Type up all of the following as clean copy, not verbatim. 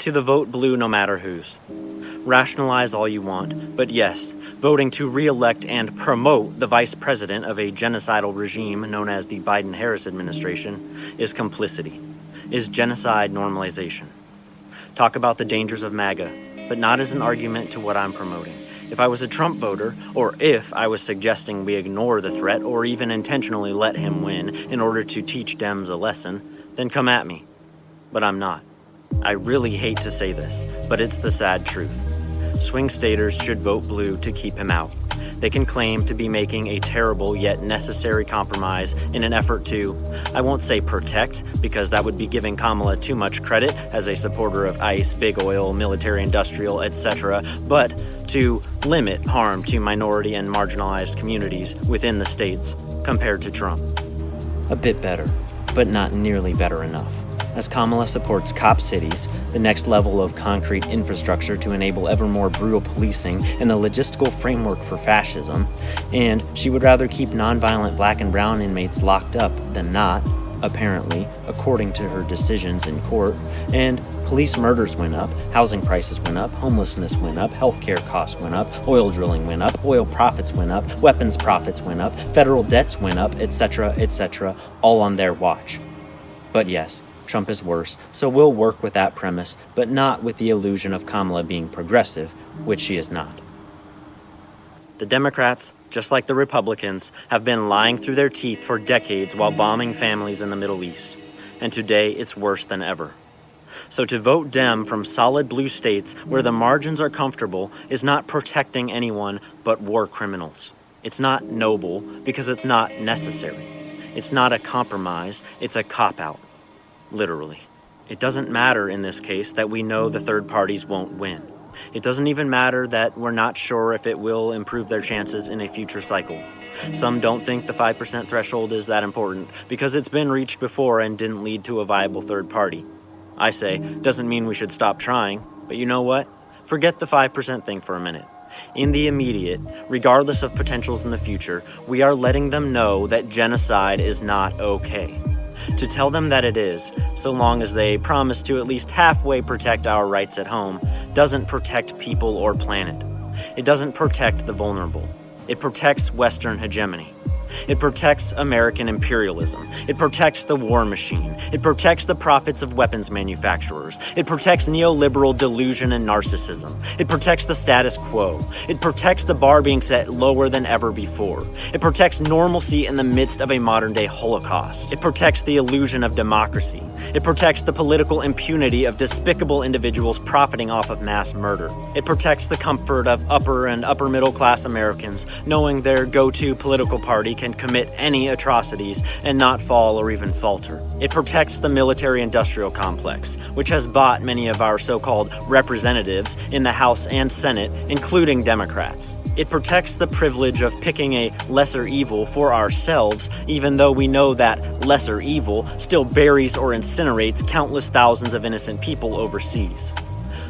to the vote blue no matter whose. Rationalize all you want, but yes, voting to re-elect and promote the vice president of a genocidal regime known as the Biden-Harris administration is complicity, is genocide normalization. Talk about the dangers of MAGA, but not as an argument to what I'm promoting. If I was a Trump voter, or if I was suggesting we ignore the threat or even intentionally let him win in order to teach Dems a lesson, then come at me. But I'm not. I really hate to say this, but it's the sad truth. Swing staters should vote blue to keep him out. They can claim to be making a terrible yet necessary compromise in an effort to, I won't say protect, because that would be giving Kamala too much credit as a supporter of ICE, big oil, military industrial, etc., but to limit harm to minority and marginalized communities within the states compared to Trump. A bit better, but not nearly better enough, as Kamala supports cop cities, the next level of concrete infrastructure to enable ever more brutal policing and the logistical framework for fascism, and she would rather keep nonviolent black and brown inmates locked up than not, apparently, according to her decisions in court, and police murders went up, housing prices went up, homelessness went up, healthcare costs went up, oil drilling went up, oil profits went up, weapons profits went up, federal debts went up, etc., all on their watch. But yes, Trump is worse, so we'll work with that premise, but not with the illusion of Kamala being progressive, which she is not. The Democrats, just like the Republicans, have been lying through their teeth for decades while bombing families in the Middle East, and today it's worse than ever. So to vote Dem from solid blue states where the margins are comfortable is not protecting anyone but war criminals. It's not noble because it's not necessary. It's not a compromise, it's a cop-out. Literally. It doesn't matter in this case that we know the third parties won't win. It doesn't even matter that we're not sure if it will improve their chances in a future cycle. Some don't think the 5% threshold is that important because it's been reached before and didn't lead to a viable third party. I say, doesn't mean we should stop trying, but you know what? Forget the 5% thing for a minute. In the immediate, regardless of potentials in the future, we are letting them know that genocide is not okay. To tell them that it is, so long as they promise to at least halfway protect our rights at home, doesn't protect people or planet. It doesn't protect the vulnerable. It protects Western hegemony. It protects American imperialism. It protects the war machine. It protects the profits of weapons manufacturers. It protects neoliberal delusion and narcissism. It protects the status quo. It protects the bar being set lower than ever before. It protects normalcy in the midst of a modern-day Holocaust. It protects the illusion of democracy. It protects the political impunity of despicable individuals profiting off of mass murder. It protects the comfort of upper and upper-middle-class Americans knowing their go-to political party can commit any atrocities and not fall or even falter. It protects the military-industrial complex, which has bought many of our so-called representatives in the House and Senate, including Democrats. It protects the privilege of picking a lesser evil for ourselves, even though we know that lesser evil still buries or incinerates countless thousands of innocent people overseas.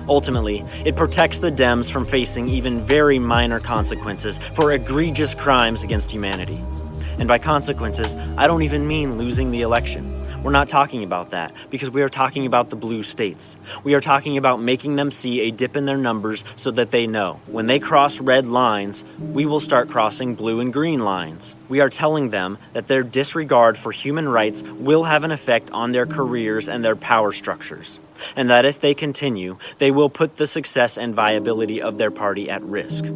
Ultimately, it protects the Dems from facing even very minor consequences for egregious crimes against humanity. And by consequences, I don't even mean losing the election. We're not talking about that, because we are talking about the blue states. We are talking about making them see a dip in their numbers so that they know, when they cross red lines, we will start crossing blue and green lines. We are telling them that their disregard for human rights will have an effect on their careers and their power structures, and that if they continue, they will put the success and viability of their party at risk,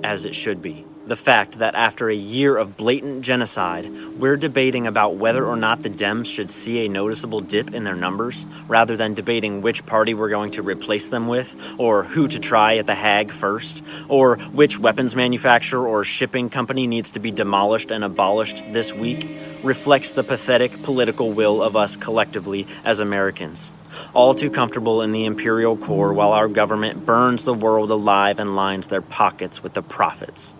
as it should be. The fact that after a year of blatant genocide, we're debating about whether or not the Dems should see a noticeable dip in their numbers, rather than debating which party we're going to replace them with, or who to try at The Hague first, or which weapons manufacturer or shipping company needs to be demolished and abolished this week, reflects the pathetic political will of us collectively as Americans. All too comfortable in the imperial core while our government burns the world alive and lines their pockets with the profits.